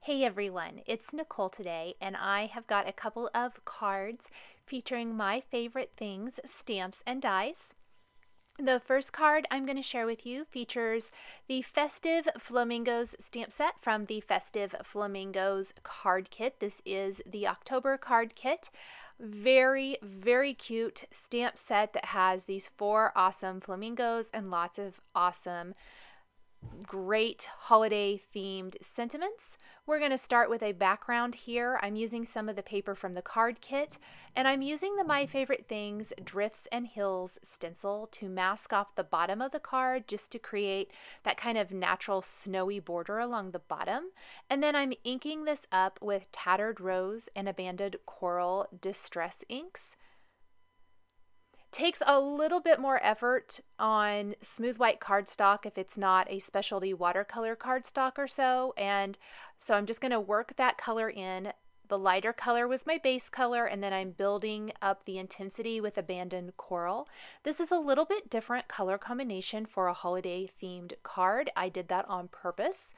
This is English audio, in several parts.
Hey everyone, it's Nicole today, and I have got a couple of cards featuring my favorite things, stamps and dies. The first card I'm going to share with you features the Festive Flamingos stamp set from the Festive Flamingos card kit. This is the October card kit. Very, very cute stamp set that has these 4 awesome flamingos and lots of awesome great holiday themed sentiments. We're going to start with a background here. I'm using some of the paper from the card kit, and I'm using the My Favorite Things Drifts and Hills stencil to mask off the bottom of the card just to create that kind of natural snowy border along the bottom. And then I'm inking this up with Tattered Rose and Abandoned Coral Distress inks. Takes a little bit more effort on smooth white cardstock if it's not a specialty watercolor cardstock or so, and so I'm just going to work that color in. The lighter color was my base color, and then I'm building up the intensity with Abandoned Coral. This is a little bit different color combination for a holiday themed card. I did that on purpose.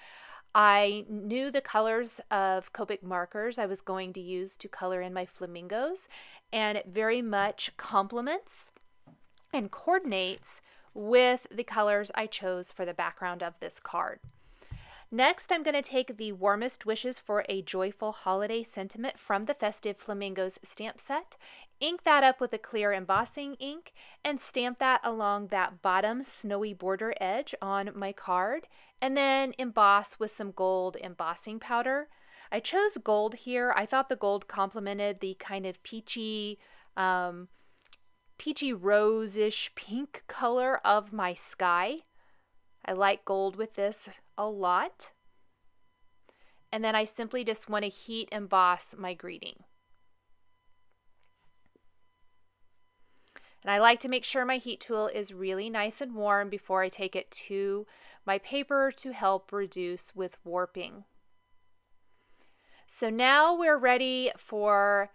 I knew the colors of Copic markers I was going to use to color in my flamingos, and it very much complements and coordinates with the colors I chose for the background of this card. Next, I'm going to take the Warmest Wishes for a Joyful Holiday sentiment from the Festive Flamingos stamp set, ink that up with a clear embossing ink, and stamp that along that bottom snowy border edge on my card, and then emboss with some gold embossing powder. I chose gold here. I thought the gold complemented the kind of peachy rose-ish pink color of my sky. I like gold with this a lot. And then I simply just want to heat emboss my greeting. And I like to make sure my heat tool is really nice and warm before I take it to my paper to help reduce with warping. So now we're ready for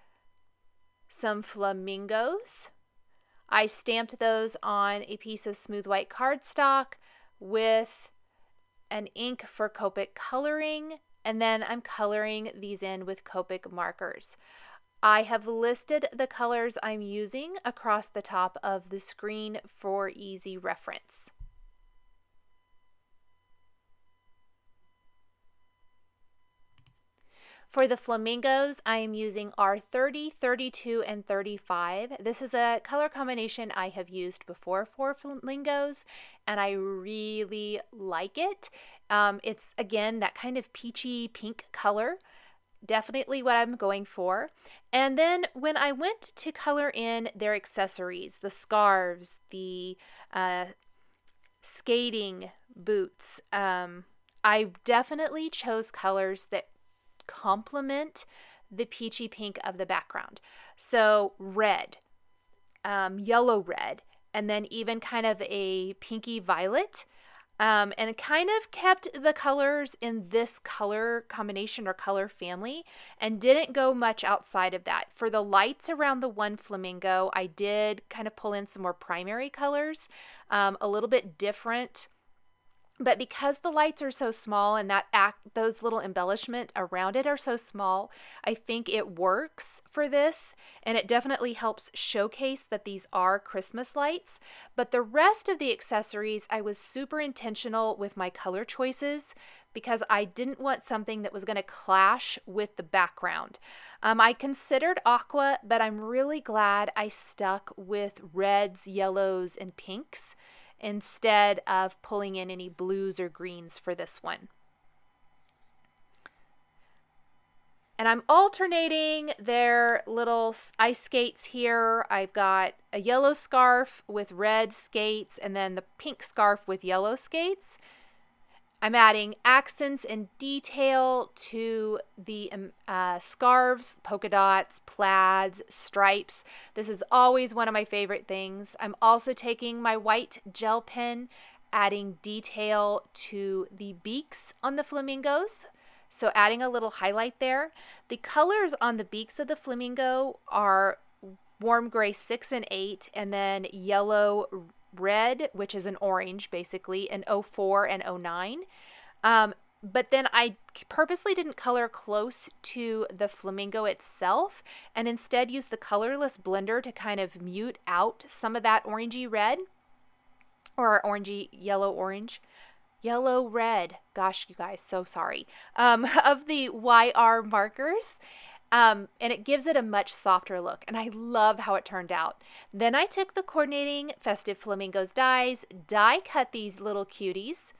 some flamingos. I stamped those on a piece of smooth white cardstock with an ink for Copic coloring, and then I'm coloring these in with Copic markers. I have listed the colors I'm using across the top of the screen for easy reference. For the flamingos, I am using R30, 32, and 35. This is a color combination I have used before for flamingos, and I really like it. It's, again, that kind of peachy pink color. Definitely what I'm going for. And then when I went to color in their accessories, the scarves, the skating boots, I definitely chose colors that complement the peachy pink of the background. So red, yellow red, and then even kind of a pinky violet. And it kind of kept the colors in this color combination or color family and didn't go much outside of that. For the lights around the one flamingo, I did kind of pull in some more primary colors, a little bit different. But because the lights are so small and those little embellishment around it are so small, I think it works for this, and it definitely helps showcase that these are Christmas lights. But the rest of the accessories, I was super intentional with my color choices because I didn't want something that was going to clash with the background. I considered aqua, but I'm really glad I stuck with reds, yellows, and pinks instead of pulling in any blues or greens for this one. And I'm alternating their little ice skates here. I've got a yellow scarf with red skates and then the pink scarf with yellow skates. I'm adding accents and detail to the scarves, polka dots, plaids, stripes. This is always one of my favorite things. I'm also taking my white gel pen, adding detail to the beaks on the flamingos. So adding a little highlight there. The colors on the beaks of the flamingo are warm gray 6 and 8, and then yellow red, which is an orange basically, and 04 and 09. but then I purposely didn't color close to the flamingo itself and instead used the colorless blender to kind of mute out some of that orangey red, or orangey yellow orange. Yellow red, gosh, you guys, so sorry, of the YR markers. And it gives it a much softer look, and I love how it turned out. Then I took the coordinating Festive Flamingos dies, die cut these little cuties.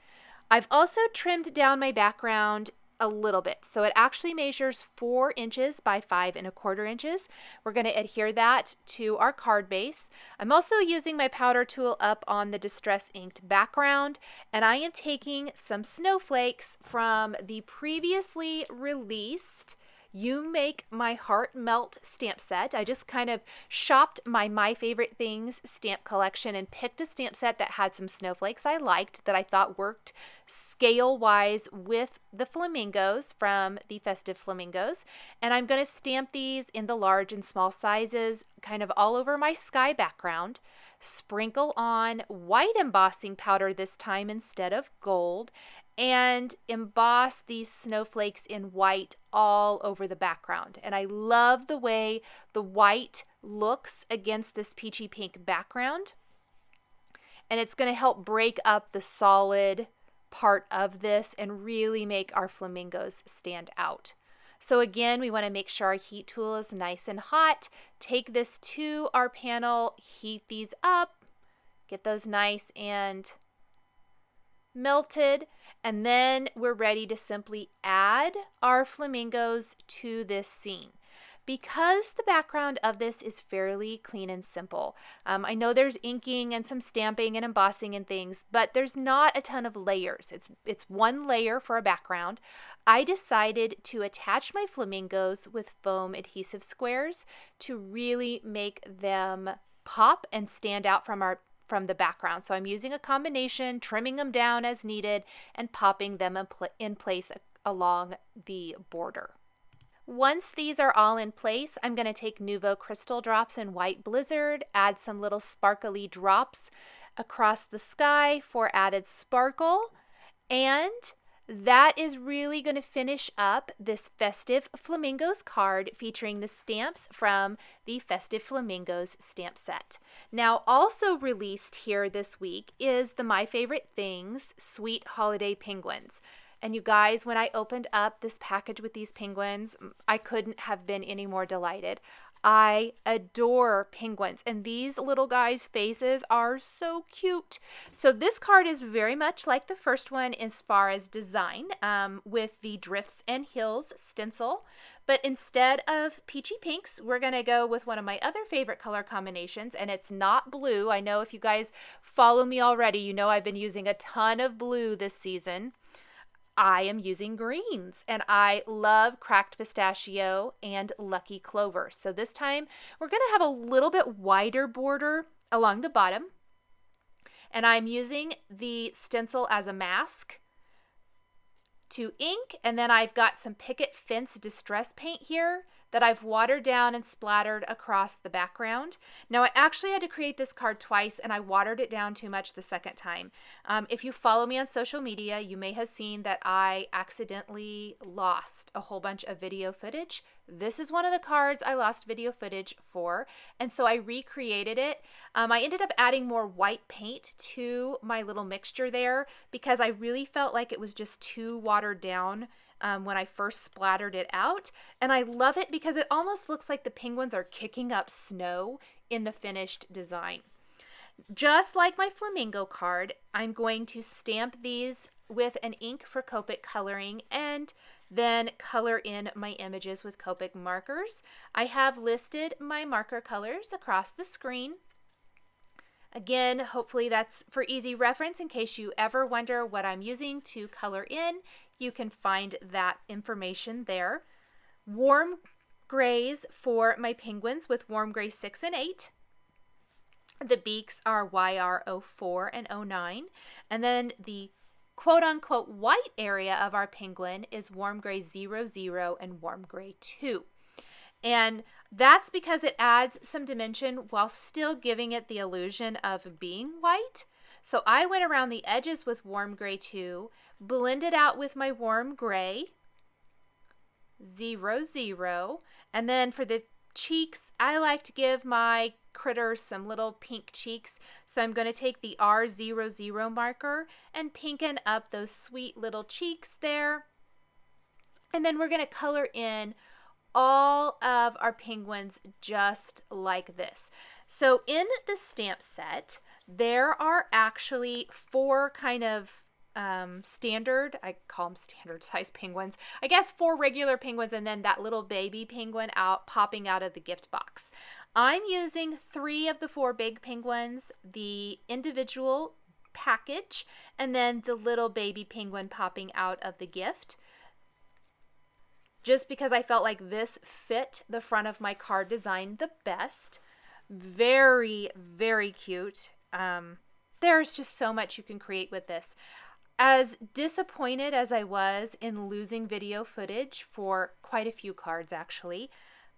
I've also trimmed down my background a little bit. So it actually measures 4 inches by 5¼ inches. We're going to adhere that to our card base. I'm also using my powder tool up on the distress inked background, and I am taking some snowflakes from the previously released You Make My Heart Melt stamp set. I just kind of shopped my favorite things stamp collection and picked a stamp set that had some snowflakes I liked that I thought worked scale wise with the flamingos from the Festive Flamingos. And I'm going to stamp these in the large and small sizes kind of all over my sky background. Sprinkle on white embossing powder this time instead of gold, and emboss these snowflakes in white all over the background. And I love the way the white looks against this peachy pink background. And it's going to help break up the solid part of this and really make our flamingos stand out. So again, we want to make sure our heat tool is nice and hot. Take this to our panel, heat these up, get those nice and melted, and then we're ready to simply add our flamingos to this scene. Because the background of this is fairly clean and simple, I know there's inking and some stamping and embossing and things, but there's not a ton of layers. It's one layer for a background. I decided to attach my flamingos with foam adhesive squares to really make them pop and stand out from the background. So I'm using a combination, trimming them down as needed and popping them in place along the border. Once these are all in place, I'm going to take Nuvo Crystal Drops in White Blizzard, add some little sparkly drops across the sky for added sparkle, and that is really going to finish up this Festive Flamingos card featuring the stamps from the Festive Flamingos stamp set. Now, also released here this week is the My Favorite Things Sweet Holiday Penguins. And you guys, when I opened up this package with these penguins, I couldn't have been any more delighted. I adore penguins, and these little guys' faces are so cute. So this card is very much like the first one as far as design, with the Drifts and Hills stencil. But instead of peachy pinks, we're going to go with one of my other favorite color combinations, and it's not blue. I know if you guys follow me already, you know I've been using a ton of blue this season. I am using greens, and I love Cracked Pistachio and Lucky Clover. So this time we're going to have a little bit wider border along the bottom, and I'm using the stencil as a mask to ink, and then I've got some Picket Fence Distress Paint here that I've watered down and splattered across the background. Now, I actually had to create this card twice, and I watered it down too much the second time. If you follow me on social media, you may have seen that I accidentally lost a whole bunch of video footage. This is one of the cards I lost video footage for, and so I recreated it. I ended up adding more white paint to my little mixture there because I really felt like it was just too watered down when I first splattered it out. And I love it because it almost looks like the penguins are kicking up snow in the finished design. Just like my flamingo card, I'm going to stamp these with an ink for Copic coloring and then color in my images with Copic markers. I have listed my marker colors across the screen. Again, hopefully that's for easy reference in case you ever wonder what I'm using to color in. You can find that information there. Warm grays for my penguins with Warm Gray 6 and 8. The beaks are YR04 and 09. And then the quote-unquote white area of our penguin is Warm Gray 00 and Warm Gray 2. And that's because it adds some dimension while still giving it the illusion of being white. So I went around the edges with Warm Gray 2, blend it out with my warm gray, 0, 0. And then for the cheeks, I like to give my critters some little pink cheeks. So I'm going to take the R00 marker and pinken up those sweet little cheeks there. And then we're going to color in all of our penguins just like this. So in the stamp set, there are actually 4 kind of standard, I call them standard size penguins, I guess 4 regular penguins, and then that little baby penguin popping out of the gift box. I'm using 3 of the 4 big penguins, the individual package, and then the little baby penguin popping out of the gift, just because I felt like this fit the front of my card design the best. Very, very cute. There's just so much you can create with this. As disappointed as I was in losing video footage for quite a few cards, actually,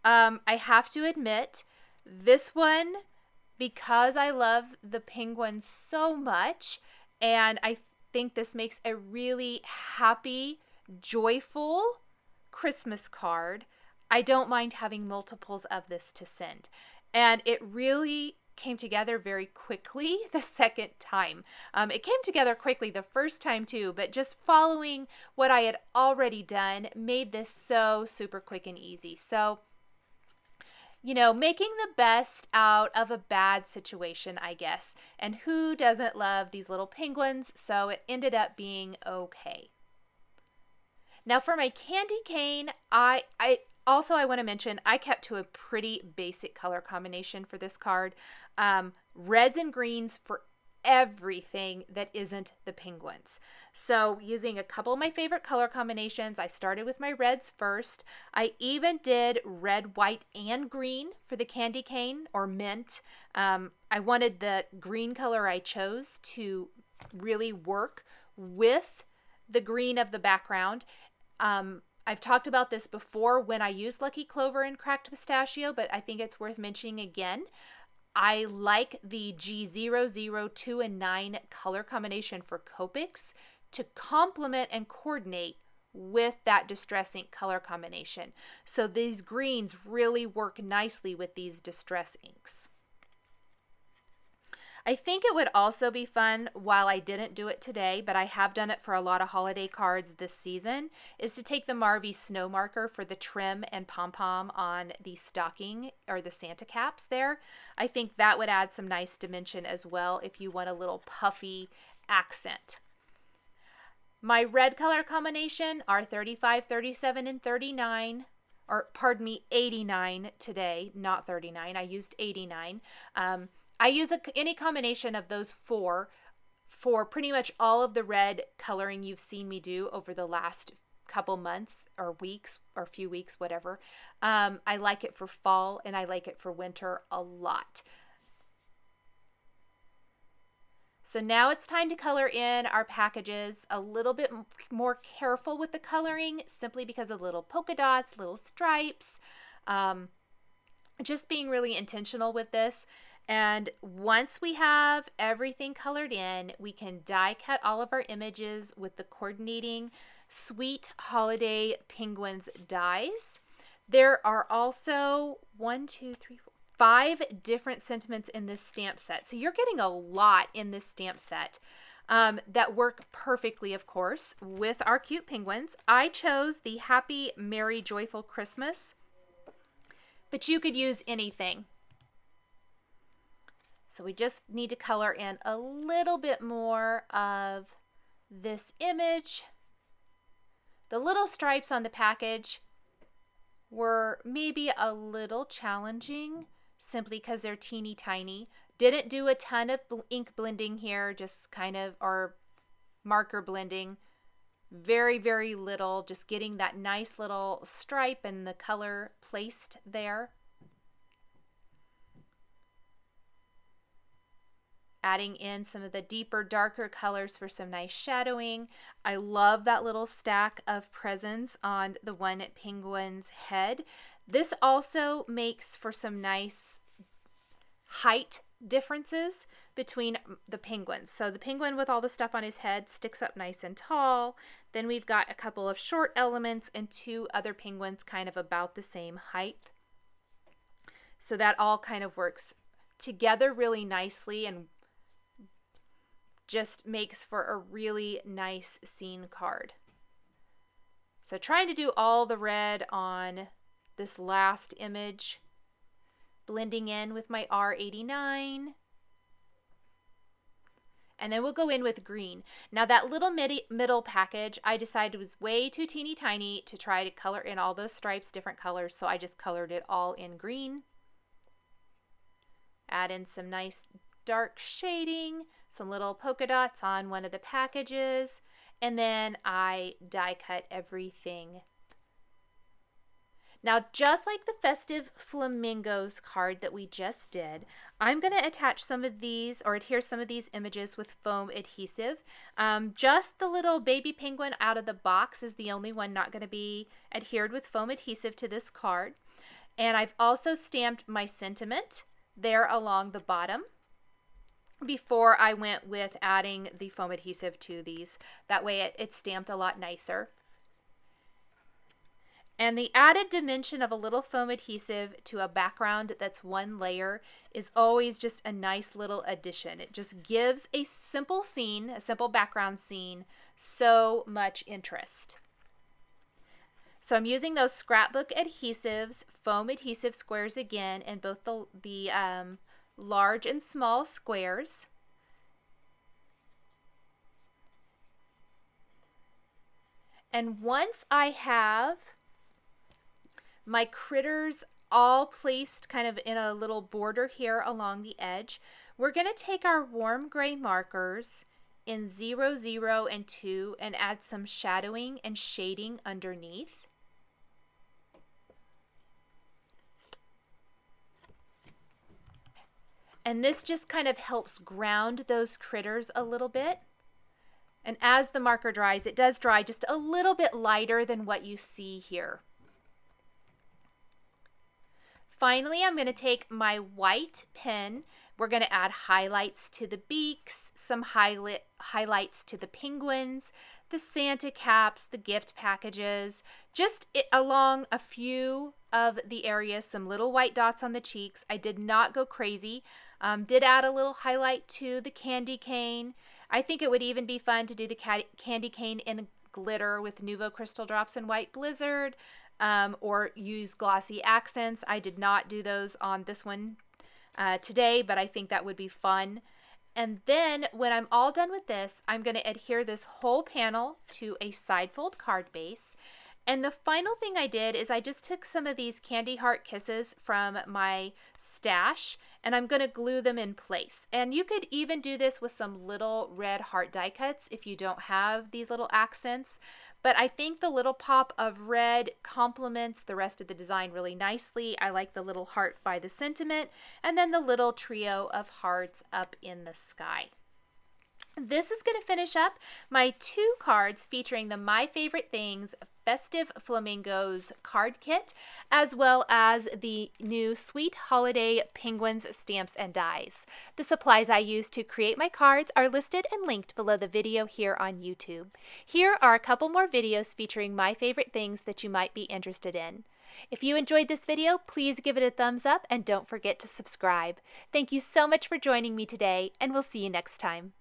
I have to admit, this one, because I love the penguins so much, and I think this makes a really happy, joyful Christmas card, I don't mind having multiples of this to send. And it really came together very quickly the second time. It came together quickly the first time too, but just following what I had already done made this so super quick and easy. So, you know, making the best out of a bad situation, I guess. And who doesn't love these little penguins? So it ended up being okay. Now for my candy cane, I want to mention I kept to a pretty basic color combination for this card. Reds and greens for everything that isn't the penguins. So using a couple of my favorite color combinations, I started with my reds first. I even did red, white, and green for the candy cane or mint. I wanted the green color I chose to really work with the green of the background. I've talked about this before when I used Lucky Clover and Cracked Pistachio, but I think it's worth mentioning again. I like the G00, 2, and 9 color combination for Copics to complement and coordinate with that Distress Ink color combination. So these greens really work nicely with these Distress Inks. I think it would also be fun, while I didn't do it today, but I have done it for a lot of holiday cards this season, is to take the Marvy Snow Marker for the trim and pom-pom on the stocking or the Santa caps there. I think that would add some nice dimension as well if you want a little puffy accent. My red color combination are 35, 37, and 39. Or pardon me, 89 today, not 39. I used 89. I use any combination of those 4 for pretty much all of the red coloring you've seen me do over the last couple months or weeks or few weeks, whatever. I like it for fall and I like it for winter a lot. So now it's time to color in our packages. A little bit more careful with the coloring, simply because of little polka dots, little stripes. Just being really intentional with this. And once we have everything colored in, we can die cut all of our images with the coordinating Sweet Holiday Penguins dies. There are also 5 different sentiments in this stamp set. So you're getting a lot in this stamp set that work perfectly, of course, with our cute penguins. I chose the Happy, Merry, Joyful Christmas, but you could use anything. So we just need to color in a little bit more of this image. The little stripes on the package were maybe a little challenging simply because they're teeny tiny. Didn't do a ton of ink blending here, just kind of, or marker blending. Very, very little, just getting that nice little stripe and the color placed there. Adding in some of the deeper, darker colors for some nice shadowing. I love that little stack of presents on the one penguin's head. This also makes for some nice height differences. between the penguins. So the penguin with all the stuff on his head sticks up nice and tall. Then we've got a couple of short elements and two other penguins kind of about the same height. So that all kind of works together really nicely and just makes for a really nice scene card. So trying to do all the red on this last image, blending in with my R89. And then we'll go in with green. Now that little middle package I decided was way too teeny tiny to try to color in all those stripes different colors, so I just colored it all in green. Add in some nice dark shading, some little polka dots on one of the packages, and then I die cut everything. Now, just like the Festive Flamingos card that we just did, I'm going to attach some of these or adhere some of these images with foam adhesive. Just the little baby penguin out of the box is the only one not going to be adhered with foam adhesive to this card. And I've also stamped my sentiment there along the bottom before I went with adding the foam adhesive to these. That way it's stamped a lot nicer. And the added dimension of a little foam adhesive to a background that's one layer is always just a nice little addition. It just gives a simple scene, a simple background scene, so much interest. So I'm using those scrapbook adhesives, foam adhesive squares again, in both the large and small squares. And once I have my critters all placed kind of in a little border here along the edge, we're going to take our warm gray markers in 0, 0, and 2 and add some shadowing and shading underneath. And this just kind of helps ground those critters a little bit. And as the marker dries, it does dry just a little bit lighter than what you see here. Finally, I'm going to take my white pen. We're going to add highlights to the beaks, some highlights to the penguins, the Santa caps, the gift packages, just along a few of the areas, some little white dots on the cheeks. I did not go crazy. Did add a little highlight to the candy cane. I think it would even be fun to do the candy cane in glitter with Nuvo Crystal Drops and White Blizzard. Or use glossy accents. I did not do those on this one today, but I think that would be fun. And then when I'm all done with this, I'm going to adhere this whole panel to a side fold card base. And the final thing I did is I just took some of these candy heart kisses from my stash and I'm going to glue them in place. And you could even do this with some little red heart die cuts if you don't have these little accents. But I think the little pop of red complements the rest of the design really nicely. I like the little heart by the sentiment and then the little trio of hearts up in the sky. This is going to finish up my 2 cards featuring the My Favorite Things Festive Flamingos card kit, as well as the new Sweet Holiday Penguins stamps and dies. The supplies I used to create my cards are listed and linked below the video here on YouTube. Here are a couple more videos featuring my favorite things that you might be interested in. If you enjoyed this video, please give it a thumbs up and don't forget to subscribe. Thank you so much for joining me today, and we'll see you next time.